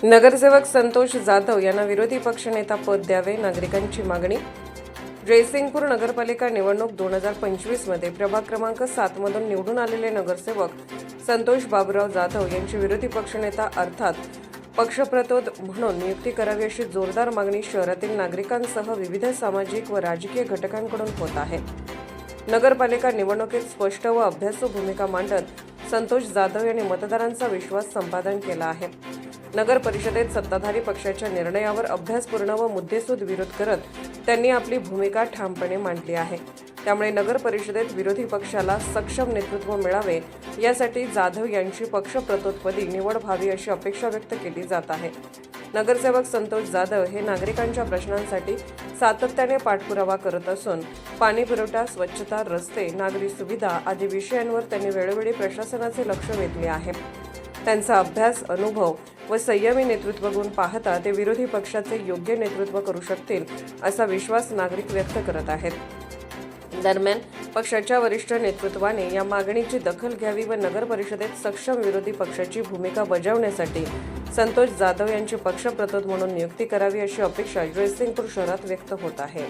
नगरसेवक संतोष जाधव यांना विरोधी पक्षनेता पद द्यावे, नागरिकांची मागणी। जयसिंगपूर नगरपालिका निवडणूक 2025 मध्ये प्रभाग क्रमांक 7 मधून निवडून आलेले नगरसेवक संतोष बाबूराव जाधव यांची विरोधी पक्षनेता अर्थात पक्षप्रतोद म्हणून नियुक्ती करावी अशी जोरदार मागणी शहरातील नागरिकांसह विविध सामाजिक व राजकीय घटकांकडून होत आहे। नगरपालिका निवडणुकीत स्पष्ट व अभ्यासू भूमिका मांडत संतोष जाधव यांनी मतदारांचा विश्वास संपादन केला आहे। नगर परिषदेत सत्ताधारी पक्षाच्या निर्णयावर अभ्यासपूर्ण व मुद्देसूद विरोध करत त्यांनी आपली भूमिका ठामपणे मांडली आहे। त्यामुळे नगर परिषदेत विरोधी पक्षाला सक्षम नेतृत्व मिळावे यासाठी जाधव यांची पक्षप्रतोदपदी निवड व्हावी अशी अपेक्षा व्यक्त केली जात आहे। नगरसेवक संतोष जाधव हे नागरिकांच्या प्रश्नांसाठी सातत्याने पाठपुरावा करत असून पाणी पुरवठा, स्वच्छता, रस्ते, नागरी सुविधा आदी विषयांवर त्यांनी वेळोवेळी प्रशासनाचे लक्ष वेधले आहे। त्यांचा अभ्यास, अनुभव व संयमी नेतृत्व गुण पाहता ते विरोधी पक्षाचे योग्य नेतृत्व करू शकतील असा विश्वास नागरिक व्यक्त करत आहेत। दरम्यान पक्षाच्या वरिष्ठ नेतृत्वाने या मागणीची दखल घ्यावी व नगर परिषदेत सक्षम विरोधी पक्षाची भूमिका बजावण्यासाठी संतोष जाधव यांची पक्षप्रतोद म्हणून नियुक्ती करावी अशी अपेक्षा जयसिंगपूर शहरात व्यक्त होत आहे।